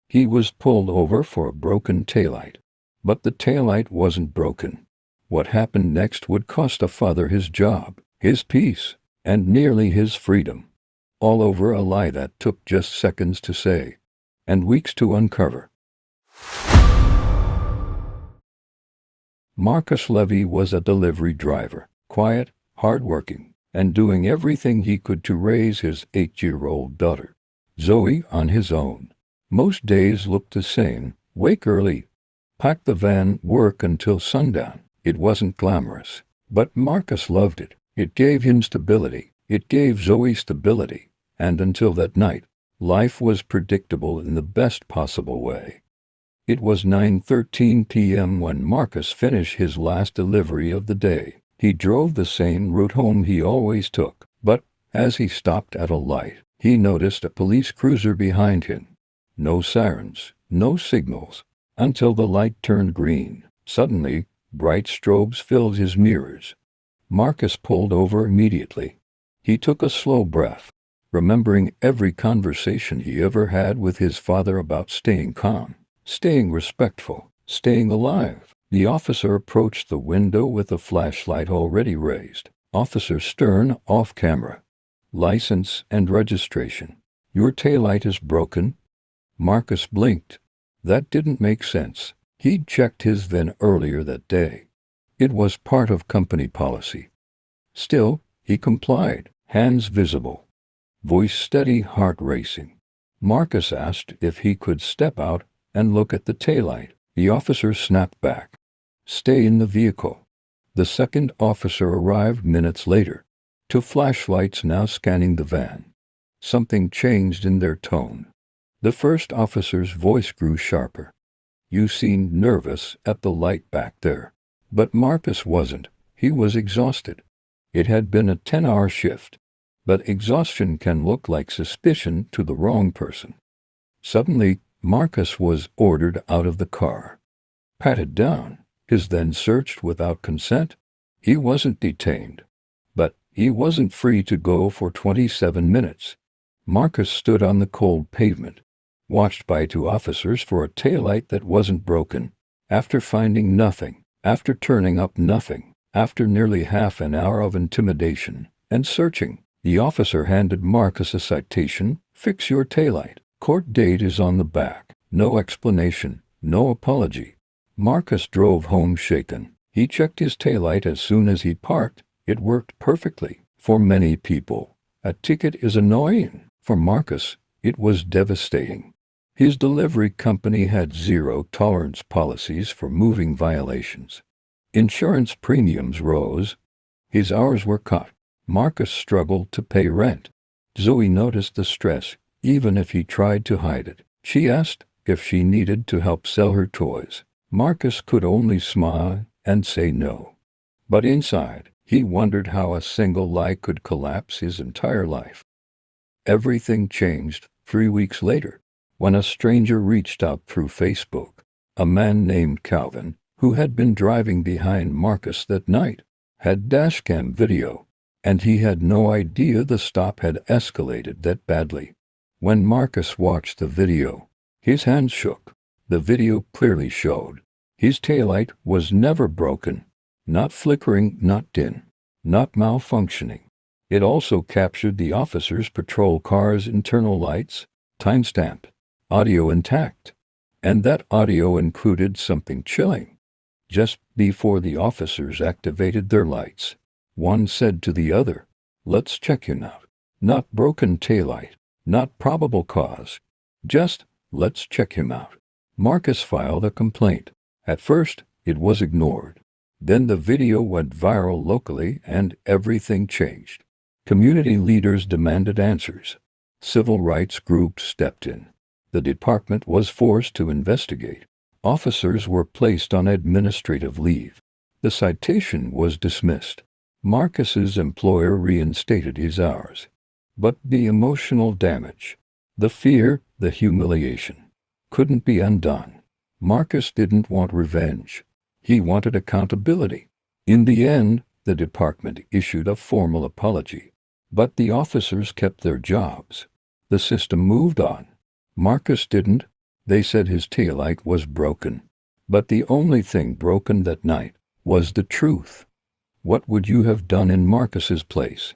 He was pulled over for a broken taillight. But the taillight wasn't broken. What happened next would cost a father his job, his peace, and nearly his freedom. All over a lie that took just seconds to say, and weeks to uncover. Marcus Levy was a delivery driver, quiet, hardworking, and doing everything he could to raise his 8-year-old daughter, Zoe, on his own. Most days looked the same: wake early, pack the van, work until sundown. It wasn't glamorous, but Marcus loved it. It gave him stability. It gave Zoe stability. And until that night, life was predictable in the best possible way. It was 9:13 p.m. when Marcus finished his last delivery of the day. He drove the same route home he always took, but as he stopped at a light, he noticed a police cruiser behind him. No sirens, no signals, until the light turned green. Suddenly, bright strobes filled his mirrors. Marcus pulled over immediately. He took a slow breath, remembering every conversation he ever had with his father about staying calm, staying respectful, staying alive. The officer approached the window with a flashlight already raised. Officer Stern, off camera. License and registration. Your taillight is broken. Marcus blinked. That didn't make sense. He'd checked his VIN earlier that day. It was part of company policy. Still, he complied, hands visible, voice steady, heart racing. Marcus asked if he could step out and look at the taillight. The officer snapped back. Stay in the vehicle. The second officer arrived minutes later, two flashlights now scanning the van. Something changed in their tone. The first officer's voice grew sharper. You seemed nervous at the light back there. But Marcus wasn't. He was exhausted. It had been a 10-hour shift. But exhaustion can look like suspicion to the wrong person. Suddenly, Marcus was ordered out of the car. Patted down. His then searched without consent. He wasn't detained. But he wasn't free to go for 27 minutes. Marcus stood on the cold pavement, watched by two officers for a taillight that wasn't broken. After finding nothing, after turning up nothing, after nearly half an hour of intimidation and searching, the officer handed Marcus a citation. Fix your taillight. Court date is on the back. No explanation, no apology. Marcus drove home shaken. He checked his taillight as soon as he parked. It worked perfectly. For many people, a ticket is annoying. For Marcus, it was devastating. His delivery company had zero-tolerance policies for moving violations. Insurance premiums rose. His hours were cut. Marcus struggled to pay rent. Zoe noticed the stress, even if he tried to hide it. She asked if she needed to help sell her toys. Marcus could only smile and say no. But inside, he wondered how a single lie could collapse his entire life. Everything changed 3 weeks later, when a stranger reached out through Facebook. A man named Calvin, who had been driving behind Marcus that night, had dashcam video, and he had no idea the stop had escalated that badly. When Marcus watched the video, his hands shook. The video clearly showed his taillight was never broken, not flickering, not dim, not malfunctioning. It also captured the officer's patrol car's internal lights, timestamp, audio intact. And that audio included something chilling. Just before the officers activated their lights, one said to the other, "Let's check him out." Not broken taillight, not probable cause. Just, let's check him out. Marcus filed a complaint. At first, it was ignored. Then the video went viral locally and everything changed. Community leaders demanded answers. Civil rights groups stepped in. The department was forced to investigate. Officers were placed on administrative leave. The citation was dismissed. Marcus's employer reinstated his hours. But the emotional damage, the fear, the humiliation, couldn't be undone. Marcus didn't want revenge. He wanted accountability. In the end, the department issued a formal apology. But the officers kept their jobs. The system moved on. Marcus didn't. They said his taillight was broken. But the only thing broken that night was the truth. What would you have done in Marcus's place?